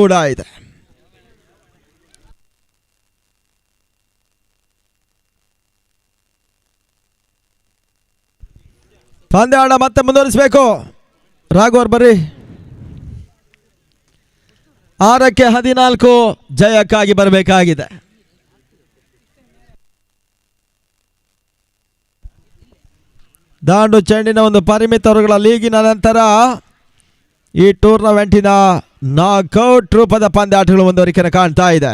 ಕೂಡ ಇದೆ. ಪಂದ್ಯಾಟ ಮತ್ತೆ ಮುಂದುವರಿಸಬೇಕು. ರಾಘವರ್ ಬರ್ರಿ. 6-14 ಜಯಕ್ಕಾಗಿ ಬರಬೇಕಾಗಿದೆ. ದಾಂಡು ಚೆಂಡಿನ ಒಂದು ಪರಿಮಿತ ಓವರ್ಗಳ ಲೀಗಿನ ನಂತರ ಈ ಟೂರ್ನಮೆಂಟಿನ ನಾಕ್ಔಟ್ ರೂಪದ ಪಂದ್ಯಾಟಗಳು ಮುಂದುವರಿಕೆ ಕಾಣ್ತಾ ಇದೆ.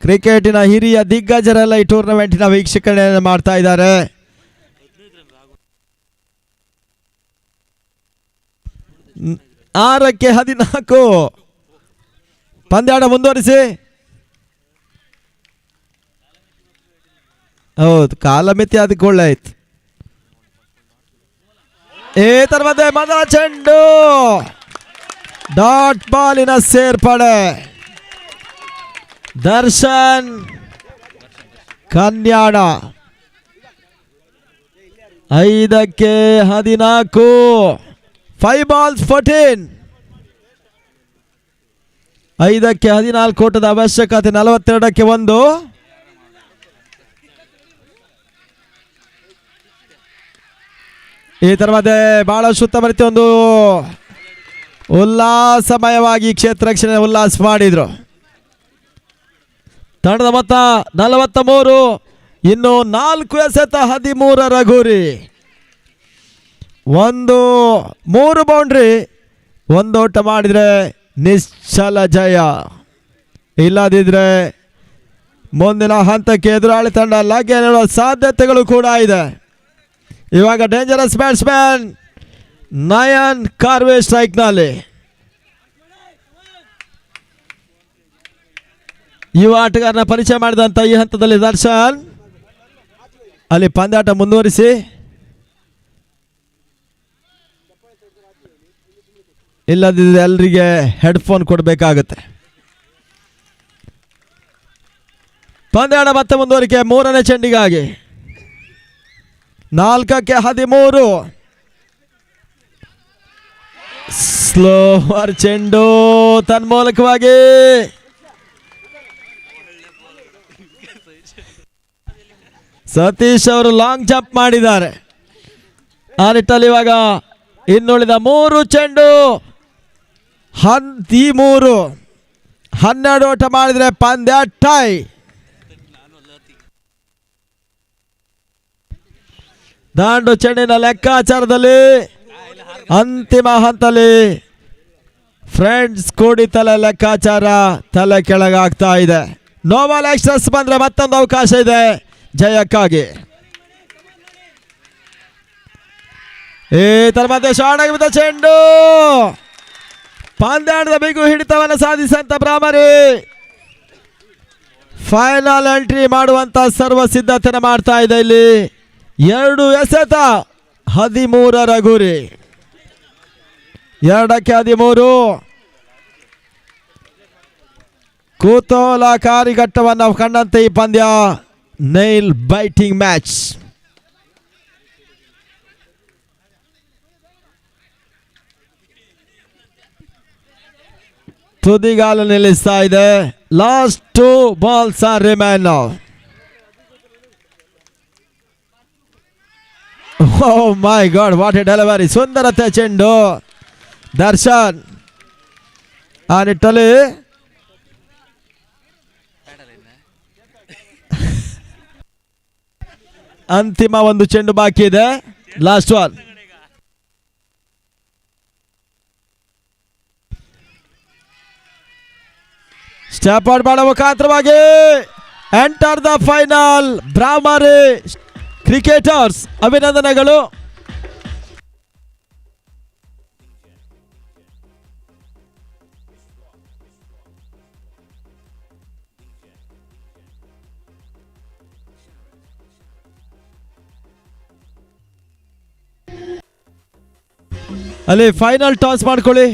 ಕ್ರಿಕೆಟಿನ ಹಿರಿಯ ದಿಗ್ಗಜರೆಲ್ಲ ಈ ಟೂರ್ನಮೆಂಟಿನ ವೀಕ್ಷಣೆಯನ್ನು ಮಾಡ್ತಾ ಇದ್ದಾರೆ. ಆರಕ್ಕೆ 14 ಪಂದ್ಯಾಟ ಮುಂದುವರಿಸಿ. ಹೌದು, ಕಾಲಮಿತಿ ಅದಕ್ಕೆ ಒಳ್ಳೆ ಆಯ್ತು. ಮಧ್ಯೆ ಮೊದಲ ಚೆಂಡು ಡಾಟ್ ಬಾಲಿನ ಸೇರ್ಪಡೆ. ದರ್ಶನ್ ಕನ್ಯಾಣ 5ಕ್ಕೆ 14. 5 balls 14. 5ಕ್ಕೆ 14 ಓಟದ ಅವಶ್ಯಕತೆ. 42ಕ್ಕೆ 1. ಈ ತರವಾದ ಬಹಳ ಸುತ್ತಮುತ್ತ ಒಂದು ಉಲ್ಲಾಸಮಯವಾಗಿ ಕ್ಷೇತ್ರ ರಕ್ಷಣೆ ಉಲ್ಲಾಸ ಮಾಡಿದ್ರು. ತಂಡದ ಮೊತ್ತ 43. ಇನ್ನು 4 ಎಸೆತ 13 ಗುರಿ. 3 ಬೌಂಡ್ರಿ, 1 ಓಟ ಮಾಡಿದ್ರೆ ನಿಶ್ಚಲ ಜಯ. ಇಲ್ಲದಿದ್ರೆ ಮುಂದಿನ ಹಂತಕ್ಕೆ ಎದುರಾಳಿ ತಂಡ ಲಗ್ಗೆ ನೀಡುವ ಸಾಧ್ಯತೆಗಳು ಕೂಡ ಇದೆ. ಇವಾಗ ಡೇಂಜರಸ್ ಬ್ಯಾಟ್ಸ್ಮನ್ ನಯನ್ ಕಾರ್ವೆ ಸ್ಟ್ರೈಕ್ನಲ್ಲಿ. ಯುವ ಆಟಗಾರನ ಪರಿಚಯ ಮಾಡಿದಂಥ ಈ ಹಂತದಲ್ಲಿ ದರ್ಶನ್ ಅಲ್ಲಿ ಪಂದ್ಯಾಟ ಮುಂದುವರಿಸಿ. ಇಲ್ಲದಿದ್ದರೆ ಎಲ್ಲರಿಗೆ ಹೆಡ್ಫೋನ್ ಕೊಡಬೇಕಾಗುತ್ತೆ. ಪಂದ್ಯಾಟ ಮತ್ತೆ ಮುಂದುವರಿಕೆ 3ನೇ ಚೆಂಡಿಗಾಗಿ. 4ಕ್ಕೆ 13. ಸ್ಲೋವರ್ ಚೆಂಡು ತನ್ಮೂಲಕವಾಗಿ ಸತೀಶ್ ಅವರು ಲಾಂಗ್ ಜಂಪ್ ಮಾಡಿದ್ದಾರೆ. ಆ ನಿಟ್ಟಲ್ಲಿ ಇವಾಗ ಇನ್ನುಳಿದ 3 ಚೆಂಡು 13. 12 ಓಟ ಮಾಡಿದ್ರೆ ಪಂದ್ಯ ಟೈ. ದಾಂಡು ಚೆಂಡಿನ ಲೆಕ್ಕಾಚಾರದಲ್ಲಿ ಅಂತಿಮ ಹಂತದಲ್ಲಿ ಫ್ರೆಂಡ್ಸ್ ಕೂಡಿ ತಲೆ ಲೆಕ್ಕಾಚಾರ ತಲೆ ಕೆಳಗಾಗ್ತಾ ಇದೆ. ನೋಬಾಲ್ ಎಕ್ಸ್ಟ್ರೆಸ್ ಬಂದ್ರೆ ಮತ್ತೊಂದು ಅವಕಾಶ ಇದೆ ಜಯಕ್ಕಾಗಿ. ಈ ತರ ಮತ್ತೆ ಶಾರ್ಟ್ ಆಗಿದ್ದ ಚೆಂಡು ಪಂದ್ಯಾಟದ ಬಿಗು ಹಿಡಿತವನ್ನು ಸಾಧಿಸಂತ ಬ್ರಾಹ್ಮರಿ ಫೈನಲ್ ಎಂಟ್ರಿ ಮಾಡುವಂತ ಸರ್ವ ಸಿದ್ಧತೆಯನ್ನು ಮಾಡ್ತಾ ಇದೆ. ಇಲ್ಲಿ 2 ಎಸೆತ 13 ಗುರಿ. 2ಕ್ಕೆ 13. ಕುತೂಹಲಕಾರಿ ಘಟ್ಟವನ್ನು ಕಂಡಂತೆ ಈ ಪಂದ್ಯ ನೈಲ್ ಬೈಟಿಂಗ್ ಮ್ಯಾಚ್. ತುದಿಗಾಲು ನಿಲ್ಲಿಸ್ತಾ ಇದೆ. Last 2 balls are remain now. Oh my God, what a delivery. ಸುಂದರತೆ ಚೆಂಡು ದರ್ಶನ್. ಆ ನಿಟ್ಟಲ್ಲಿ ಅಂತಿಮ ಒಂದು ಚೆಂಡು ಬಾಕಿ ಇದೆ. ಲಾಸ್ಟ್ 1. ಸ್ಟೆಪ್ ಔಟ್ ಮಾಡುವ ಮುಖಾಂತರವಾಗಿ enter the final Bhramari cricketers. ಅಭಿನಂದನೆಗಳು. ಅಲ್ಲಿ ಫೈನಲ್ ಟಾಸ್ ಮಾಡ್ಕೊಳ್ಳಿ.